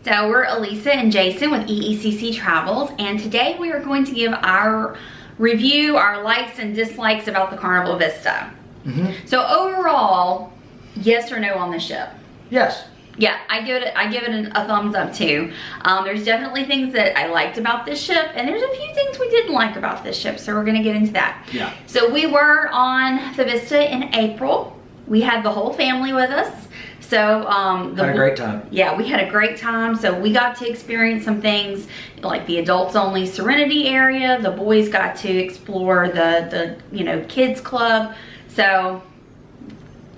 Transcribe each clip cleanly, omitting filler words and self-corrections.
So we're Elisa and Jason with EECC Travels, and today we are going to give our review, our likes and dislikes about the Carnival Vista. So overall, yes or no on the ship? Yes. Yeah, I give it a thumbs up too. There's definitely things that I liked about this ship, and there's a few things we didn't like about this ship, so we're gonna get into that. Yeah. So we were on the Vista in April. We had the whole family with us. So had a great time. Yeah, we had a great time. So we got to experience some things like the adults only Serenity area. The boys got to explore the kids club. So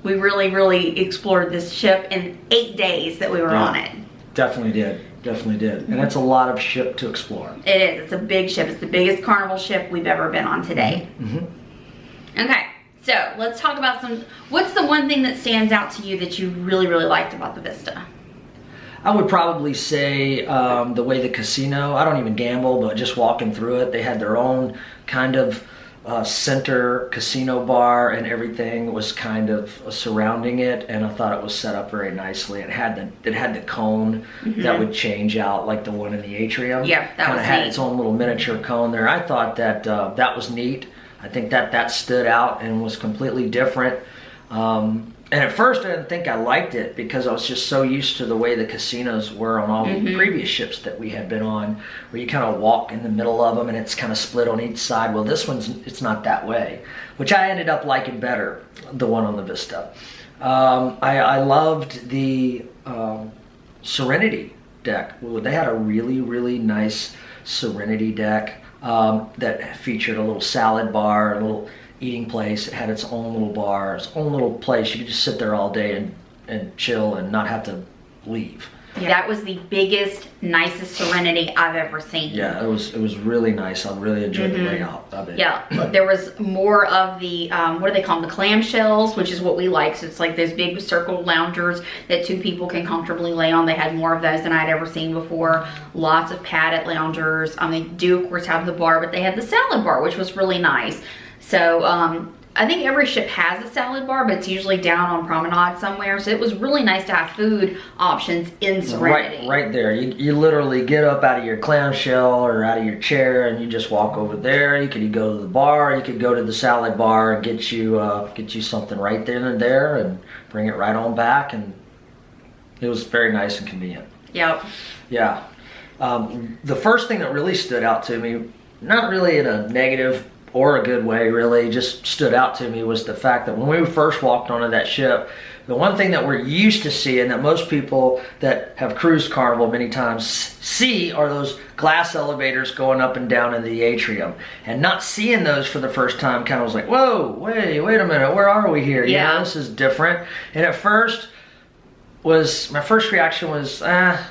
we really explored this ship in 8 days that we were on it. Definitely did. And that's a lot of ship to explore. It is. It's a big ship. It's the biggest Carnival ship we've ever been on today. Okay. So let's talk about what's the one thing that stands out to you that you really liked about the Vista? I would probably say the way the casino, I don't even gamble, but just walking through it, they had their own kind of center casino bar, and everything was kind of surrounding it, and I thought it was set up very nicely. It had the cone that would change out like the one in the atrium. Yeah, that was neat. Had its own little miniature cone there. I thought that that was neat. I think that stood out and was completely different. And at first I didn't think I liked it because I was just so used to the way the casinos were on all the previous ships that we had been on, where you kind of walk in the middle of them and it's kind of split on each side. Well, this it's not that way, which I ended up liking better, the one on the Vista. I loved the Serenity Deck. They had a really nice Serenity Deck. That featured a little salad bar, a little eating place. It had its own little bar, its own little place. You could just sit there all day and chill and not have to leave. Yeah, that was the biggest, nicest Serenity I've ever seen. Yeah, it was really nice. I really enjoyed the layout of it. Yeah, there was more of the, what do they call them? The clamshells, which is what we like. So it's like those big circle loungers that two people can comfortably lay on. They had more of those than I'd ever seen before. Lots of padded loungers. They do, of course, have the bar, but they had the salad bar, which was really nice. So, I think every ship has a salad bar, but it's usually down on promenade somewhere. So it was really nice to have food options in Serenity. Right there. You literally get up out of your clamshell or out of your chair and you just walk over there. You could go to the bar. You could go to the salad bar and get you something right then and there and bring it right on back. And it was very nice and convenient. Yep. Yeah. The first thing that really stood out to me, not really in a negative or a good way, really, just stood out to me was the fact that when we first walked onto that ship, the one thing that we're used to seeing, that most people that have cruised Carnival many times see, are those glass elevators going up and down in the atrium. And not seeing those for the first time kind of was like, whoa, wait a minute, where are we here? Yeah. You know, this is different. And at first, my first reaction was, I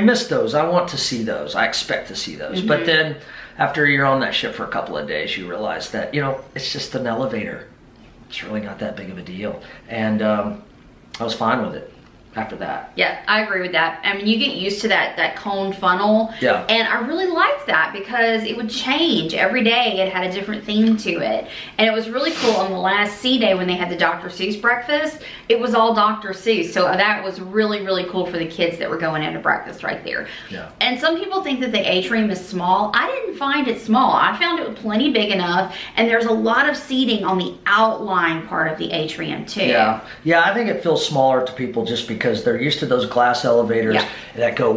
miss those. I want to see those. I expect to see those. But then, after you're on that ship for a couple of days, you realize that, it's just an elevator. It's really not that big of a deal. And I was fine with it after that. Yeah, I agree with that. I mean, you get used to that cone funnel. Yeah. And I really liked that because it would change every day. It had a different theme to it. And it was really cool on the last sea day when they had the Dr. Seuss breakfast. It was all Dr. Seuss. So that was really cool for the kids that were going into breakfast right there. Yeah. And some people think that the atrium is small. I didn't find it small. I found it plenty big enough. And there's a lot of seating on the outlying part of the atrium too. Yeah, I think it feels smaller to people just because they're used to those glass elevators that go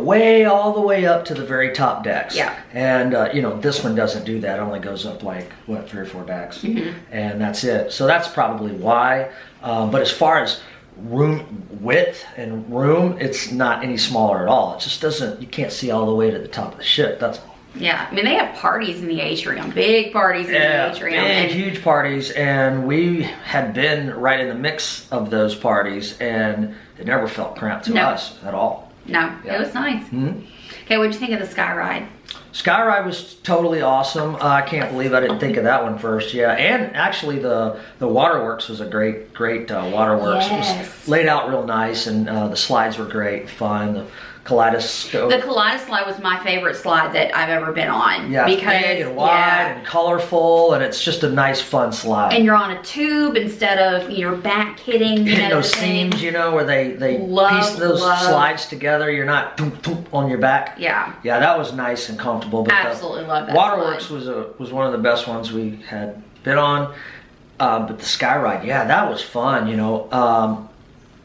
all the way up to the very top decks. Yeah. And this one doesn't do that. It only goes up like 3 or 4 decks, and that's it. So that's probably why. But as far as room width and room, it's not any smaller at all. It just doesn't. You can't see all the way to the top of the ship. That's all. Yeah, I mean, they have parties in the atrium, big parties in the atrium. Big, huge parties, and we had been right in the mix of those parties, and it never felt cramped to us at all. No, it was nice. Okay, what'd you think of the Sky Ride? Sky Ride was totally awesome. I can't believe I didn't think of that one first. Yeah, and actually the waterworks was a great waterworks. Yes. It was laid out real nice, and the slides were great, fun. The kaleidoscope. The kaleidoscope was my favorite slide that I've ever been on. Yeah, because it's big and wide and colorful, and it's just a nice, fun slide. And you're on a tube instead of your back hitting. Hitting those seams, you know, where they piece those slides together. You're not thump, thump on your back. Yeah. Yeah, that was nice and comfortable. But absolutely love that. Waterworks was one of the best ones we had been on. But the Sky Ride, yeah, that was fun. You know,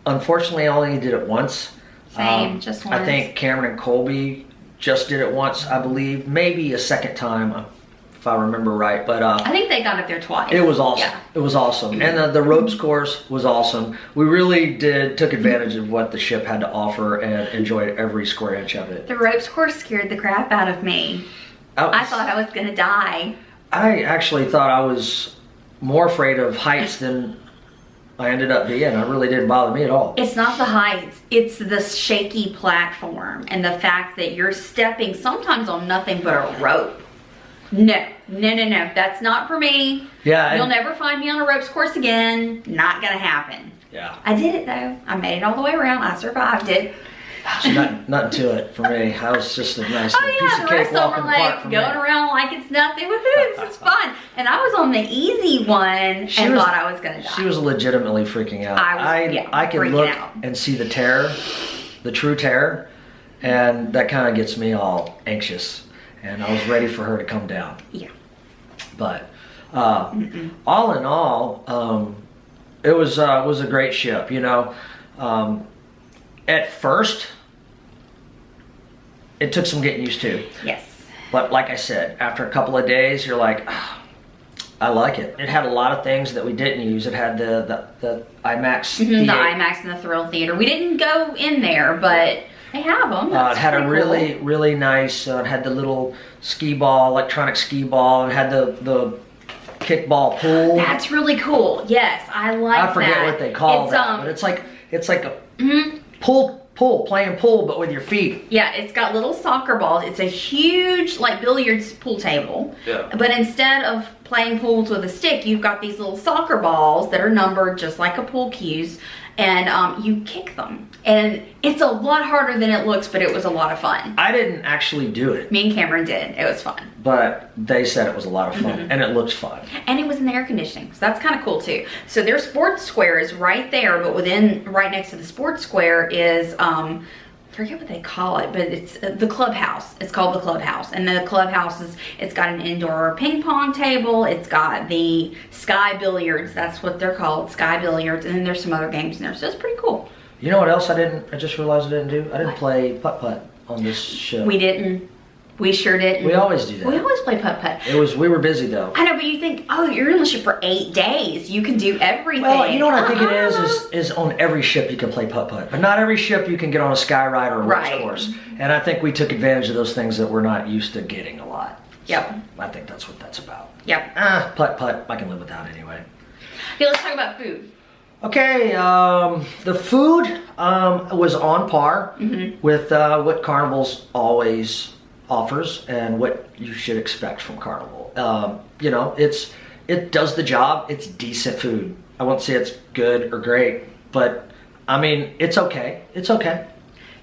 unfortunately, I only did it once. Same, just once. I think Cameron and Colby just did it once, I believe. Maybe a second time, if I remember right. But I think they got it there twice. It was awesome. Yeah. It was awesome. And the ropes course was awesome. We really took advantage of what the ship had to offer and enjoyed every square inch of it. The ropes course scared the crap out of me. I thought I was going to die. I actually thought I was more afraid of heights than I ended up being. It really didn't bother me at all. It's not the heights, it's the shaky platform and the fact that you're stepping sometimes on nothing but a rope. No, that's not for me. Yeah. You'll never find me on a ropes course again. Not gonna happen. Yeah. I did it though. I made it all the way around. I survived it. Nothing to it for me. I was just a nice Oh piece yeah, of the cake rest of walking them the are park like for going me. around like it's nothing. Woohoo, this is fun. And I was on the easy one and thought I was gonna die. She was legitimately freaking out. I could look and see the terror, the true terror, and that kind of gets me all anxious. And I was ready for her to come down. Yeah. But all in all, it was a great ship. You know, at first, it took some getting used to. Yes. But like I said, after a couple of days, you're like, I like it. It had a lot of things that we didn't use. It had the IMAX. The IMAX and the Thrill Theater. We didn't go in there, but they have them. It had a really nice, it had the little ski ball, electronic ski ball, and had the kickball pool. That's really cool. Yes, I like that. I forget what they call that, but it's like a playing pool, but with your feet. Yeah, it's got little soccer balls. It's a huge, like, billiards pool table. Yeah. But instead of playing pools with a stick, you've got these little soccer balls that are numbered just like a pool cues, and you kick them. And it's a lot harder than it looks, but it was a lot of fun. I didn't actually do it. Me and Cameron did. It was fun. But they said it was a lot of fun, and it looked fun. And it was in the air conditioning, so that's kind of cool too. So their sports square is right there, but right next to the sports square is, I forget what they call it, but it's the Clubhouse. It's called the Clubhouse. And the Clubhouse it's got an indoor ping pong table. It's got the Sky Billiards. That's what they're called, Sky Billiards. And then there's some other games in there, so it's pretty cool. You know what else I just realized I didn't do? I didn't play putt-putt on this ship. We didn't. We sure didn't. We always do that. We always play putt-putt. We were busy though. I know, but you think, oh, you're in the ship for 8 days. You can do everything. Well, you know what I think it is on every ship you can play putt-putt. But not every ship you can get on a sky ride or a ropes course. And I think we took advantage of those things that we're not used to getting a lot. Yep. So I think that's what that's about. Yep. Putt-putt, I can live without anyway. Okay, let's talk about food. Okay, the food was on par with what Carnival's always offers and what you should expect from Carnival. You know, it does the job. It's decent food. I won't say it's good or great, but I mean, it's okay. It's okay.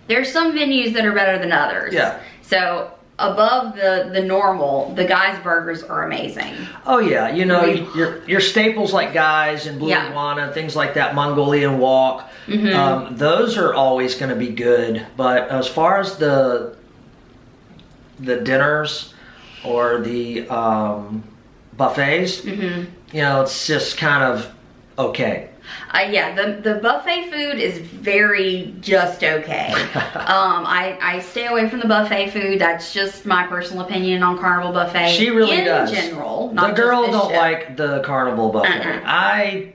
There's some venues that are better than others. Yeah. So above the normal, the Guys burgers are amazing. Oh yeah, you know, your staples like Guys and Blue Iguana, things like that, Mongolian Walk, those are always going to be good. But as far as the dinners or the buffets, you know, it's just kind of okay. Yeah, the buffet food is very just okay. I stay away from the buffet food. That's just my personal opinion on Carnival Buffet. She really does. In general, the girl don't like the Carnival Buffet.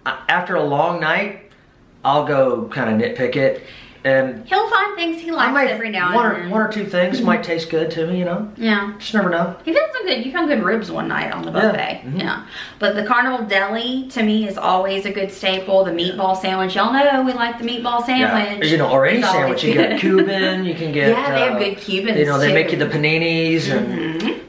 After a long night, I'll go kind of nitpick it. And he'll find things he likes every now and then. One or two things might taste good to me, you know? Yeah. Just never know. He found some good, you found good ribs one night on the buffet. Yeah. But the Carnival Deli, to me, is always a good staple. The meatball sandwich, y'all know we like the meatball sandwich. Yeah. You know, or any sandwich. You get Cuban, you can get... Yeah, they have good Cubans, you know, they too. make you the paninis, and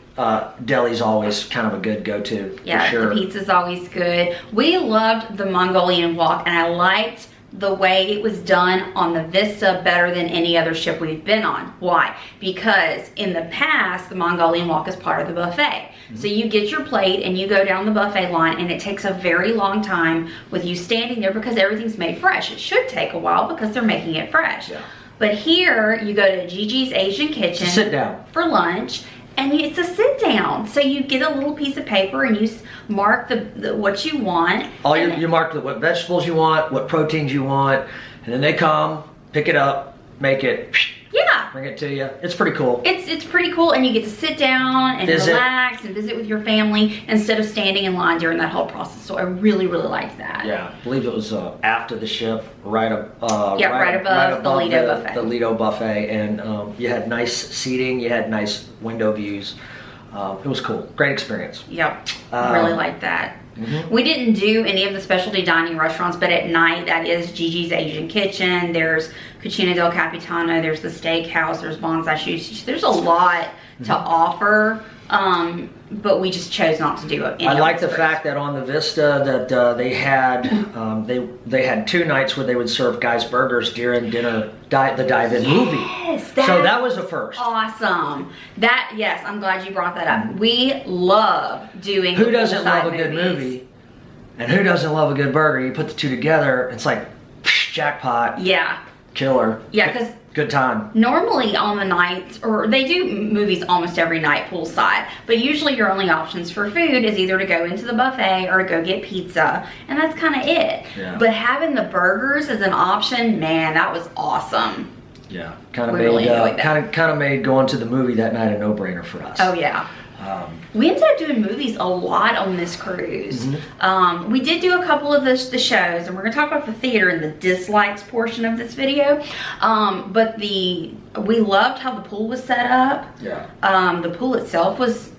deli's always kind of a good go-to, yeah, for sure. The pizza's always good. We loved the Mongolian Walk, and I liked the way it was done on the Vista better than any other ship we've been on. Why? Because in the past, the Mongolian walk is part of the buffet. So you get your plate and you go down the buffet line, and it takes a very long time with you standing there because everything's made fresh. It should take a while because they're making it fresh. Yeah. But here, you go to Gigi's Asian Kitchen Sit down for lunch, and it's a sit down. So you get a little piece of paper and you mark the what you want. You mark what vegetables you want, what proteins you want, and then they come, pick it up, make it, yeah, bring it to you. It's pretty cool. It's pretty cool, and you get to sit down and relax and visit with your family instead of standing in line during that whole process. So I really, really liked that. Yeah, I believe it was after the ship, right above the Lido Buffet. The Lido Buffet, and you had nice seating, you had nice window views. It was cool. Great experience. Yep, really liked that. We didn't do any of the specialty dining restaurants, but at night, that is Gigi's Asian Kitchen. There's Cucina del Capitano. There's the Steakhouse. There's Bonsai Sushi. There's a lot to offer, but we just chose not to do it. I like the fact that on the Vista that they had 2 nights where they would serve guys burgers during dinner, the dive-in movie. Yes, so that was a first. Awesome. Yes, I'm glad you brought that up. We love doing. Who doesn't love a good movie? And who doesn't love a good burger? You put the two together, it's like jackpot. Yeah. Killer. Yeah, because good time. Normally on the nights, or they do movies almost every night poolside, but usually your only options for food is either to go into the buffet or to go get pizza, and that's kind of it. Yeah. But having the burgers as an option, man, that was awesome. Yeah, kind of made going to the movie that night a no-brainer for us. Oh yeah. We ended up doing movies a lot on this cruise. We did do a couple of the shows, and we're going to talk about the theater in the dislikes portion of this video. But we loved how the pool was set up. Yeah. The pool itself was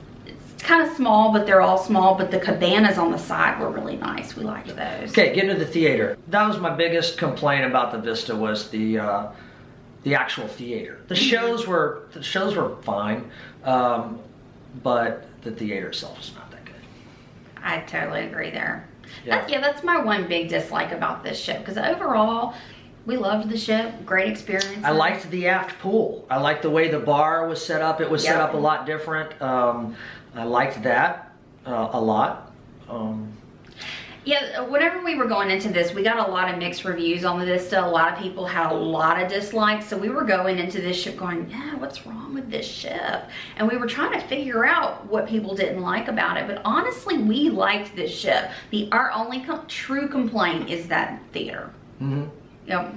kind of small, but they're all small. But the cabanas on the side were really nice. We liked those. Okay, getting to the theater. That was my biggest complaint about the Vista was the actual theater. The shows were fine. But the theater itself is not that good. I totally agree there. Yeah. That's my one big dislike about this ship, because overall, we loved the ship. Great experience. I liked the aft pool. I liked the way the bar was set up. It was set up a lot different. I liked that a lot. Yeah, whenever we were going into this, we got a lot of mixed reviews on the Vista. A lot of people had a lot of dislikes. So we were going into this ship going, yeah, what's wrong with this ship? And we were trying to figure out what people didn't like about it. But honestly, we liked this ship. Our only true complaint is that theater. Yep.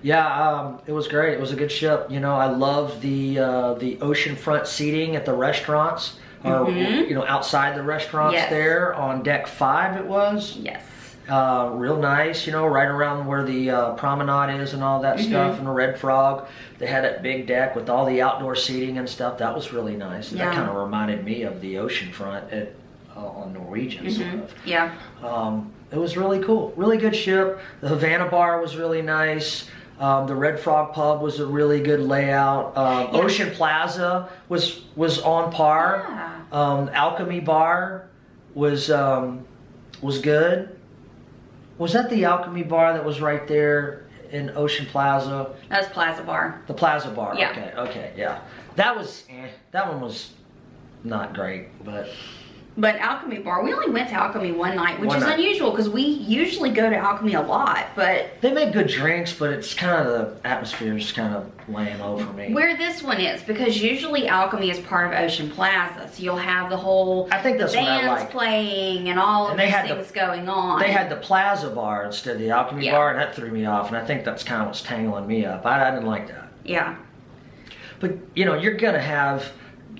Yeah, it was great. It was a good ship. You know, I love the oceanfront seating at the restaurants. Or, you know, outside the restaurants there on deck 5 it was. Yes. Real nice, you know, right around where the promenade is and all that stuff, and the Red Frog. They had that big deck with all the outdoor seating and stuff. That was really nice. Yeah. That kind of reminded me of the oceanfront on Norwegian, sort of. Yeah. It was really cool. Really good ship. The Havana Bar was really nice. The Red Frog Pub was a really good layout. Ocean Plaza was on par. Yeah. Alchemy Bar was good. Was that the Alchemy Bar that was right there in Ocean Plaza? That was Plaza Bar. The Plaza Bar. Yeah. Okay, yeah. That one was not great, But Alchemy Bar, we only went to Alchemy one night, which is unusual because we usually go to Alchemy a lot, but... They make good drinks, but it's kind of, the atmosphere is kind of laying low for me. Where this one is, because usually Alchemy is part of Ocean Plaza, so you'll have the whole... I think that's what I bands like. Playing and all of these things going on. They had the Plaza Bar instead of the Alchemy Bar, and that threw me off, and I think that's kind of what's tangling me up. I didn't like that. Yeah. But, you know, you're going to have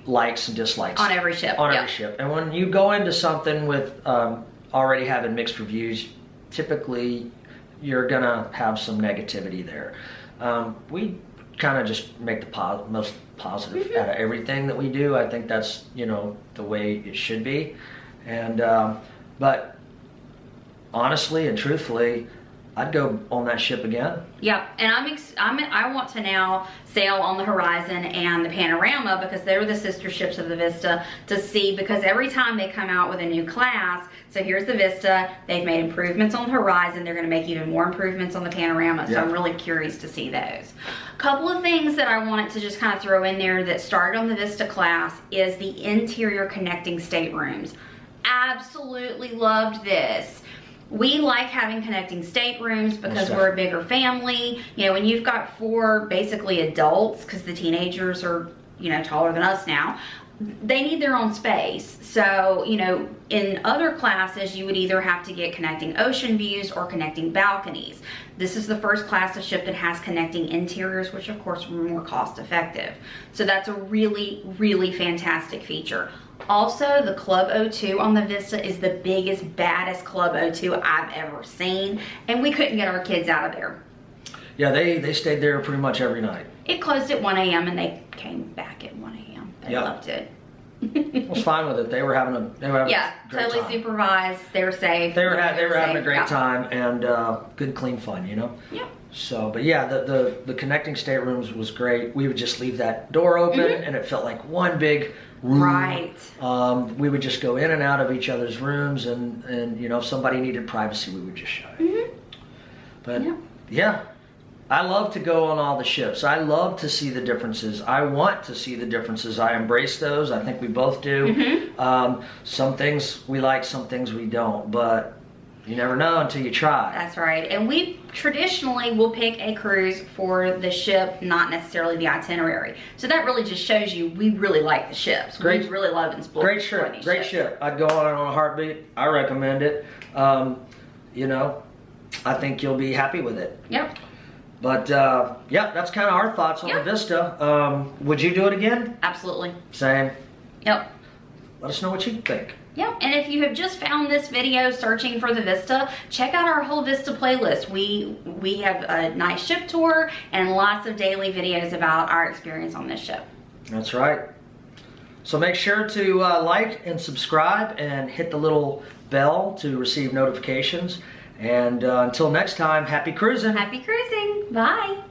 likes and dislikes on every ship. Every ship. And when you go into something with already having mixed reviews, typically you're gonna have some negativity there. We kind of just make the most positive out of everything that we do. I think that's, you know, the way it should be. And but honestly and truthfully, I'd go on that ship again. Yep, and I want to now sail on the Horizon and the Panorama because they're the sister ships of the Vista to see, because every time they come out with a new class, so here's the Vista, they've made improvements on the Horizon, they're going to make even more improvements on the Panorama, so I'm really curious to see those. A couple of things that I wanted to just kind of throw in there that started on the Vista class is the interior connecting staterooms. Absolutely loved this. We like having connecting staterooms because we're a bigger family. You know, when you've got 4 basically adults, because the teenagers are, you know, taller than us now, they need their own space. So, you know, in other classes, you would either have to get connecting ocean views or connecting balconies. This is the first class of ship that has connecting interiors, which of course are more cost effective. So that's a really, really fantastic feature. Also, the Club O2 on the Vista is the biggest, baddest Club O2 I've ever seen, and we couldn't get our kids out of there. Yeah, they stayed there pretty much every night. It closed at 1 a.m. and they came back at 1 a.m. They loved it. I was fine with it. They were having a great totally time. Supervised. They were safe. They were having a great time and good, clean fun, you know. Yeah. So, but yeah, the connecting staterooms was great. We would just leave that door open, and it felt like one big room. Right. We would just go in and out of each other's rooms, and you know, if somebody needed privacy, we would just shut it. But yeah. I love to go on all the ships. I love to see the differences. I want to see the differences. I embrace those. I think we both do. Some things we like, some things we don't, but you never know until you try. That's right. And we traditionally will pick a cruise for the ship, not necessarily the itinerary. So that really just shows you we really like the ships. We really love exploring. Great ship. I'd go on it on a heartbeat. I recommend it. You know, I think you'll be happy with it. Yep. But yeah, that's kind of our thoughts on the Vista. Would you do it again? Absolutely. Same. Yep. Let us know what you think. Yep, and if you have just found this video searching for the Vista, check out our whole Vista playlist. We have a nice ship tour and lots of daily videos about our experience on this ship. That's right. So make sure to like and subscribe and hit the little bell to receive notifications. And until next time, happy cruising. Happy cruising. Bye.